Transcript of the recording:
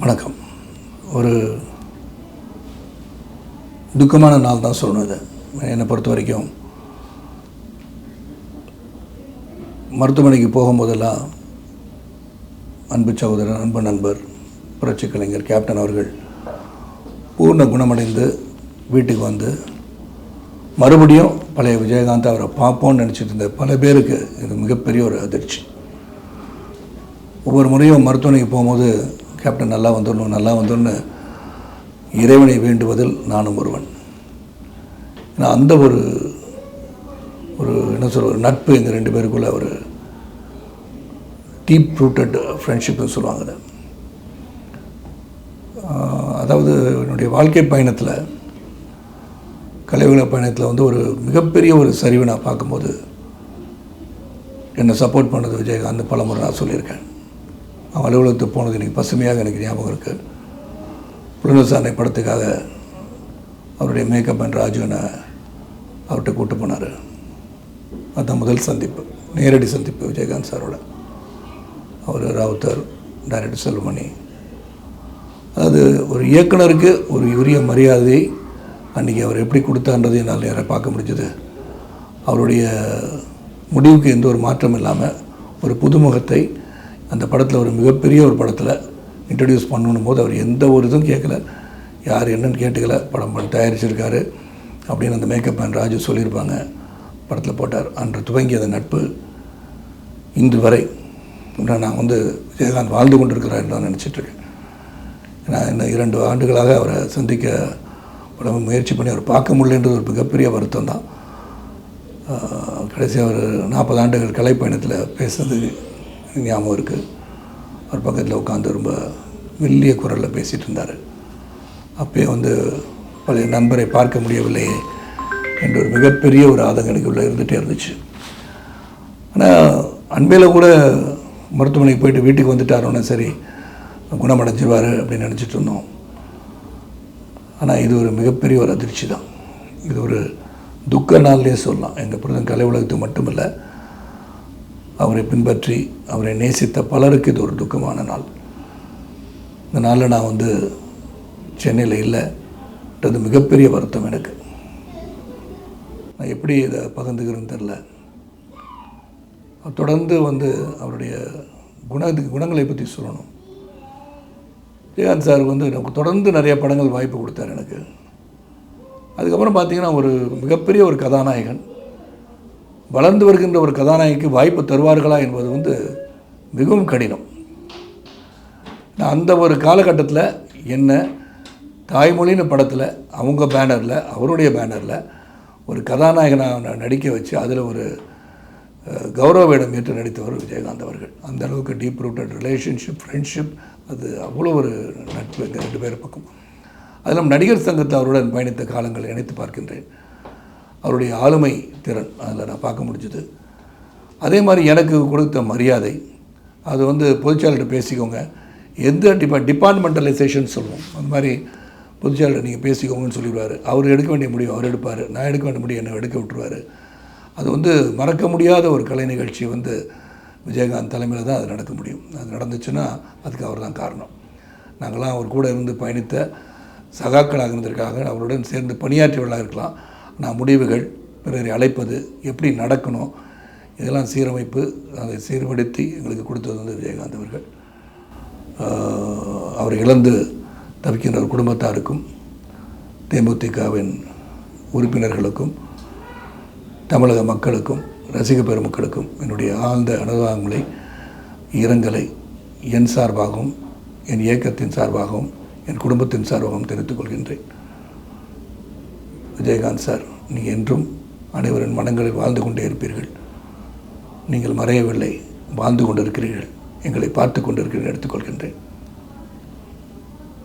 வணக்கம். ஒரு துக்கமான நாள் தான் சொல்லணும். இது என்னை பொறுத்த வரைக்கும் மருத்துவமனைக்கு போகும்போதெல்லாம் அன்பு சகோதரர், அன்பு நண்பர், புரட்சி கலைஞர் கேப்டன் அவர்கள் பூர்ண குணமடைந்து வீட்டுக்கு வந்து மறுபடியும் பழைய விஜயகாந்த் அவரை பார்ப்போன்னு நினச்சிட்டு இருந்த பல பேருக்கு இது மிகப்பெரிய ஒரு அதிர்ச்சி. ஒவ்வொரு முறையும் மருத்துவமனைக்கு போகும்போது கேப்டன் நல்லா வந்துடணும்னு இறைவனை வேண்டுவதில் நானும் ஒருவன். ஏன்னா அந்த ஒரு என்ன சொல்ற ஒரு நட்பு எங்கள் ரெண்டு பேருக்குள்ள ஒரு டீப் ரூட்டட் ஃப்ரெண்ட்ஷிப்னு சொல்லுவாங்க. அதாவது என்னுடைய வாழ்க்கை பயணத்தில், கலைவுல பயணத்தில் வந்து ஒரு மிகப்பெரிய ஒரு சரிவை நான் பார்க்கும்போது என்னை சப்போர்ட் பண்ணது விஜயகாந்த். பல முறை நான் சொல்லியிருக்கேன். அவன் அலுவலகத்துக்கு போனது எனக்கு பசுமையாக எனக்கு ஞாபகம் இருக்குது. புலனசாரணை படத்துக்காக அவருடைய மேக்கப் அண்ட் ராஜுனை அவர்கிட்ட கூப்பிட்டு போனார். அதுதான் முதல் சந்திப்பு, நேரடி சந்திப்பு விஜயகாந்த் சாரோட. அவர் ராவுத்தர், டைரக்டர் செல்வமணி. அதாவது ஒரு இயக்குனருக்கு ஒரு உரிய மரியாதை அன்றைக்கி அவர் எப்படி கொடுத்தான்றது என்னால் நேராக பார்க்க முடிஞ்சது. அவருடைய முடிவுக்கு எந்த ஒரு மாற்றம் இல்லாமல் ஒரு புதுமுகத்தை அந்த படத்தில் ஒரு மிகப்பெரிய ஒரு படத்தில் இன்ட்ரடியூஸ் பண்ணணும் போது அவர் எந்த ஒரு இதுவும் கேட்கல, யார் என்னன்னு கேட்டுக்கல. படம் தயாரிச்சிருக்காரு அப்படின்னு அந்த மேக்கப் மேன் ராஜு சொல்லியிருப்பாங்க. படத்தில் போட்டார். அன்று துவங்கிய அந்த நட்பு இன்று வரை நான் வந்து விஜயகாந்த் வாழ்ந்து கொண்டிருக்கிறார் நான் நினச்சிட்ருக்கேன். நான் இன்னும் 2 ஆண்டுகளாக அவரை சந்திக்க படம் முயற்சி பண்ணி அவர் பார்க்க முடியலன்றது ஒரு மிகப்பெரிய வருத்தம் தான். கடைசியாக ஒரு 40 ஆண்டுகள் கலை பயணத்தில் பேசுனது ஞாபகம் இருக்குது. அவர் பக்கத்தில் உட்காந்து ரொம்ப மெல்லிய குரலில் பேசிகிட்டு இருந்தார். அப்போயே வந்து பழைய நண்பரை பார்க்க முடியவில்லையே என்ற ஒரு மிகப்பெரிய ஒரு ஆதங்கம் எனக்குள்ளே இருந்துகிட்டே இருந்துச்சு. ஆனால் அண்மையில் கூட மருத்துவமனைக்கு போயிட்டு வீட்டுக்கு வந்துட்டாரோன்னா சரி குணமடைஞ்சிருவார் அப்படின்னு நினச்சிட்டு இருந்தோம். ஆனால் இது ஒரு மிகப்பெரிய ஒரு அதிர்ச்சி தான். இது ஒரு துக்க நாள்லேயே சொல்லலாம். எங்கள் புரிதன் கலை உலகத்துக்கு மட்டுமில்லை, அவரை பின்பற்றி அவரை நேசித்த பலருக்கு இது ஒரு துக்கமான நாள். இந்த நாளில் நான் வந்து சென்னையில் இல்லைன்றது மிகப்பெரிய வருத்தம் எனக்கு. நான் எப்படி இதை பகிர்ந்துக்கிறேன்னு தெரில. தொடர்ந்து வந்து அவருடைய குணங்களை பற்றி சொல்லணும். விஜயகாந்த் சார் வந்து எனக்கு தொடர்ந்து நிறைய படங்கள் வாய்ப்பு கொடுத்தார் எனக்கு. அதுக்கப்புறம் பார்த்திங்கன்னா ஒரு மிகப்பெரிய ஒரு கதாநாயகன், வளர்ந்து வருகின்ற ஒரு கதாநாயகிக்கு வாய்ப்பு தருவார்களா என்பது வந்து மிகவும் கடினம். அந்த ஒரு காலகட்டத்தில் என்ன தாய்மொழின்னு படத்தில் அவங்க பேனரில், அவருடைய பேனரில் ஒரு கதாநாயகனாக நடிக்க வச்சு அதில் ஒரு கௌரவ வேடம் ஏற்று நடித்தவர் விஜயகாந்த் அவர்கள். அந்த அளவுக்கு டீப் ரூட்டட் ரிலேஷன்ஷிப், ஃப்ரெண்ட்ஷிப், அது அவ்வளோ ஒரு நட்பு எங்கள் 2 பேர் பக்கம். அதில் நடிகர் சங்கத்தில் அவருடன் பயணித்த காலங்களை நினைத்து பார்க்கின்றேன். அவருடைய ஆளுமை திறன் அதில் நான் பார்க்க முடிஞ்சுது. அதே மாதிரி எனக்கு கொடுத்த மரியாதை, அது வந்து பொதுச்செயலாளர்கிட்ட பேசிக்கோங்க, எந்த டிபார்ட்மெண்டலைசேஷன் சொல்லுவோம், அந்த மாதிரி பொதுச்செயலாளர் நீங்கள் பேசிக்கோங்கன்னு சொல்லிடுவார். அவர் எடுக்க வேண்டிய முடிவு அவர் எடுப்பார், நான் எடுக்க வேண்டிய முடிவு என்னை எடுக்க விட்டுருவார். அது வந்து மறக்க முடியாத ஒரு கலை நிகழ்ச்சி வந்து விஜயகாந்த் தலைமையில் தான் அது நடக்க முடியும். அது நடந்துச்சுன்னா அதுக்கு அவர் தான் காரணம். நாங்களாம் அவர் கூட இருந்து பயணித்த சகாக்களாக இருந்திருக்காங்க, அவருடன் சேர்ந்து பணியாற்றியவர்களாக இருக்கலாம். நான் முடிவுகள், பிறரை அழைப்பது, எப்படி நடக்கணும், இதெல்லாம் சீரமைப்பு, அதை சீர்படுத்தி எங்களுக்கு கொடுத்தது வந்து விஜயகாந்த் அவர்கள். அவரை இழந்து தவிக்கின்ற ஒரு குடும்பத்தாருக்கும், தேமுதிகவின் உறுப்பினர்களுக்கும், தமிழக மக்களுக்கும், ரசிக பெருமக்களுக்கும் என்னுடைய ஆழ்ந்த அனுதாபங்களை, இரங்கலை என் சார்பாகவும், என் இயக்கத்தின் சார்பாகவும், என் குடும்பத்தின் சார்பாகவும் தெரிவித்துக் கொள்கின்றேன். விஜயகாந்த் சார், நீங்கள் என்றும் அனைவரின் மனங்களில் வாழ்ந்து கொண்டே இருப்பீர்கள். நீங்கள் மறையவில்லை, வாழ்ந்து கொண்டிருக்கிறீர்கள், எங்களை பார்த்து கொண்டிருக்கிறீர்கள் எடுத்துக்கொள்கின்றேன்.